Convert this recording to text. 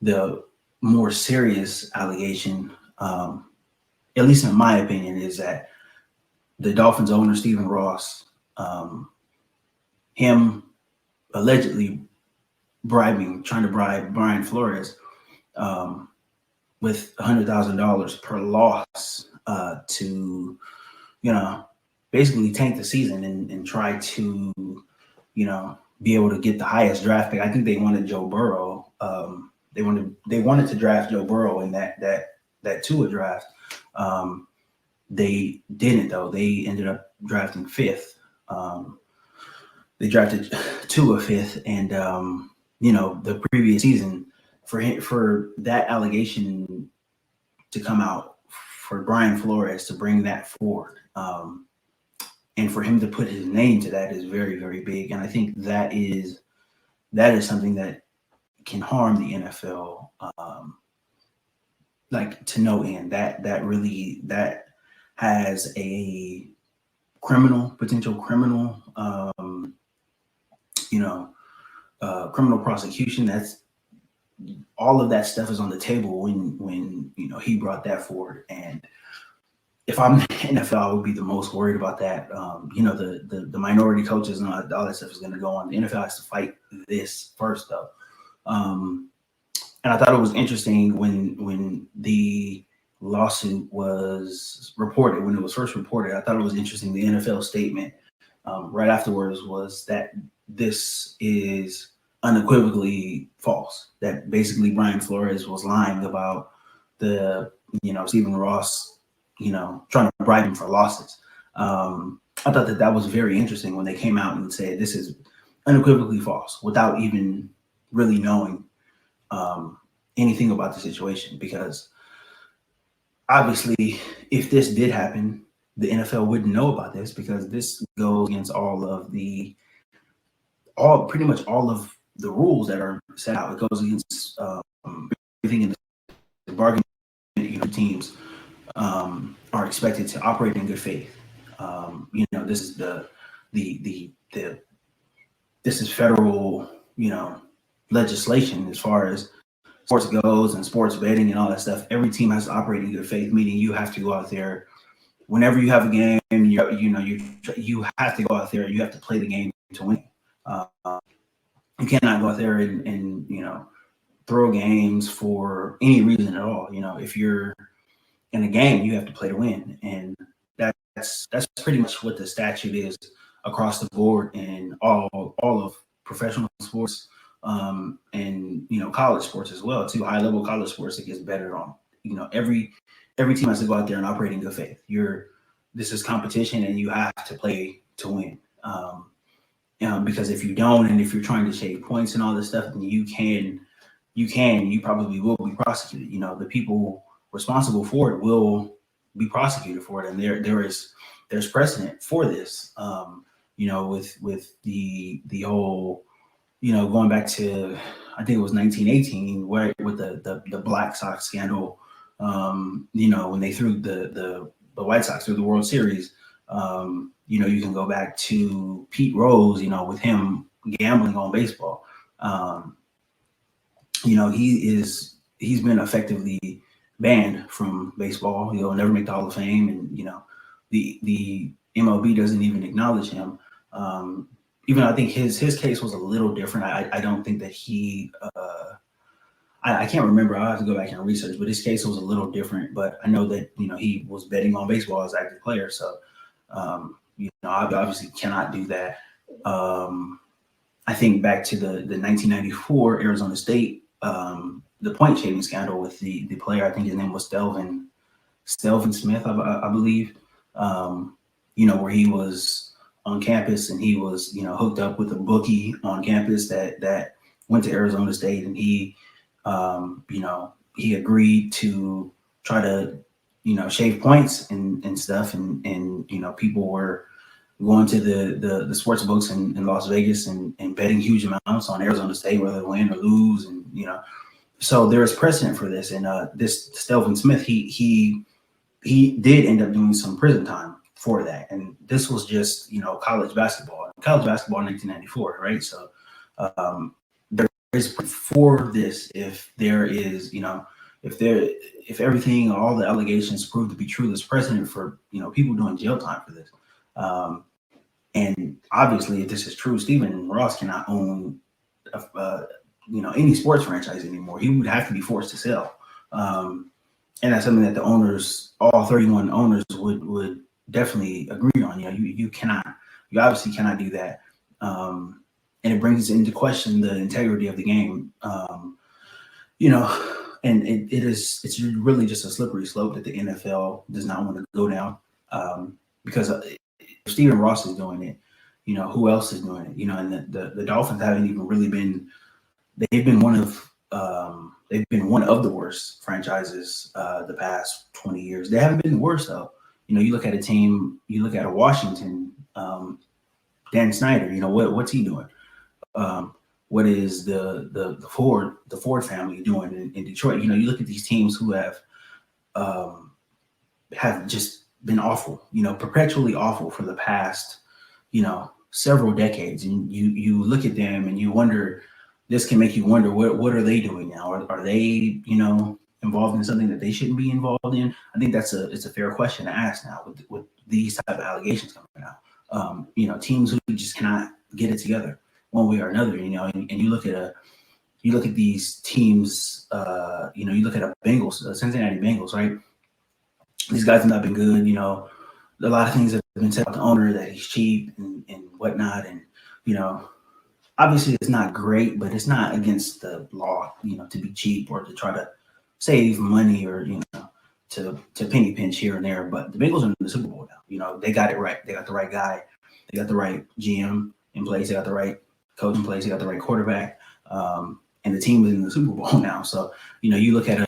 the more serious allegation, at least in my opinion, is that the Dolphins owner, Stephen Ross, him allegedly trying to bribe Brian Flores with $100,000 per loss to, basically tank the season and try to, be able to get the highest draft pick. I think they wanted Joe Burrow. They wanted to draft Joe Burrow in that Tua draft. They didn't though. They ended up drafting fifth. They drafted Tua fifth, and the previous season for that allegation to come out, for Brian Flores to bring that forward, and for him to put his name to that is very, very big. And I think that is something that can harm the NFL, like to no end. That has a potential criminal, criminal prosecution. That's all of that stuff is on the table when he brought that forward. And if I'm the NFL, I would be the most worried about that. The minority coaches and all that stuff is going to go on. The NFL has to fight this first, though. And I thought it was interesting when the lawsuit was reported, when it was first reported. I thought it was interesting. The NFL statement right afterwards was that this is unequivocally false. That basically Brian Flores was lying about the Stephen Ross trying to bribe him for losses. I thought that was very interesting when they came out and said this is unequivocally false without even really knowing anything about the situation, because obviously if this did happen, the NFL wouldn't know about this, because this goes against pretty much all of the rules that are set out. It goes against everything in the bargaining. Teams are expected to operate in good faith. This is this is federal, legislation as far as sports goes and sports betting and all that stuff. Every team has to operate in good faith, meaning you have to go out there whenever you have a game. You have to go out there. You have to play the game to win. You cannot go out there and throw games for any reason at all. If you're in a game, you have to play to win, and that's pretty much what the statute is across the board in all of professional sports, and college sports as well too. High level college sports, it gets better on. Every team has to go out there and operate in good faith. This is competition, and you have to play to win. Because if you don't, and if you're trying to shave points and all this stuff, then you probably will be prosecuted. The people responsible for it will be prosecuted for it, and there's precedent for this. With the whole, going back to, I think it was 1918, where with the Black Sox scandal, when they threw the White Sox through the World Series. You can go back to Pete Rose, with him gambling on baseball. He's been effectively banned from baseball. He'll never make the Hall of Fame, and the MLB doesn't even acknowledge him. Even though I think his case was a little different. I don't think that he. I can't remember. I'll have to go back and research, but his case was a little different. But I know that he was betting on baseball as an active player, so I obviously cannot do that. I think back to the 1994 Arizona State, the point shaving scandal with the player. I think his name was Stelvin Smith, I believe. Where he was on campus and he was hooked up with a bookie on campus that went to Arizona State, and he agreed to try to shave points and stuff, and people were going to the sports books in Las Vegas and betting huge amounts on Arizona State, whether they win or lose, and so there is precedent for this. And this Stelvin Smith, he did end up doing some prison time for that, and this was just college basketball in 1994, right? So there's is for this. If there is, if everything, all the allegations prove to be true, there's precedent for, people doing jail time for this. And obviously, if this is true, Stephen Ross cannot own, any sports franchise anymore. He would have to be forced to sell. And that's something that the owners, all 31 owners, would definitely agree on. You obviously cannot do that. And it brings into question the integrity of the game. And it's really just a slippery slope that the NFL does not want to go down. Because if Stephen Ross is doing it, who else is doing it? And the Dolphins haven't even really been. They've been one of the worst franchises the past 20 years. They haven't been the worst though. You look at a team, you look at a Washington, Dan Snyder. What's he doing? What is the Ford family doing in Detroit? You look at these teams who have just been awful, perpetually awful for the past, several decades. And you look at them and you wonder, this can make you wonder, what are they doing now? Are they, involved in something that they shouldn't be involved in? I think it's a fair question to ask now with these type of allegations coming out. Teams who just cannot get it together one way or another, and you look at these teams, you look at a Bengals, Cincinnati Bengals, right? These guys have not been good. A lot of things have been said about the owner, that he's cheap and whatnot. And, obviously it's not great, but it's not against the law, to be cheap or to try to save money or, to penny pinch here and there. But the Bengals are in the Super Bowl now. They got it right. They got the right guy. They got the right GM in place. They got the right coach in place. They got the right quarterback. And the team is in the Super Bowl now. So, you look at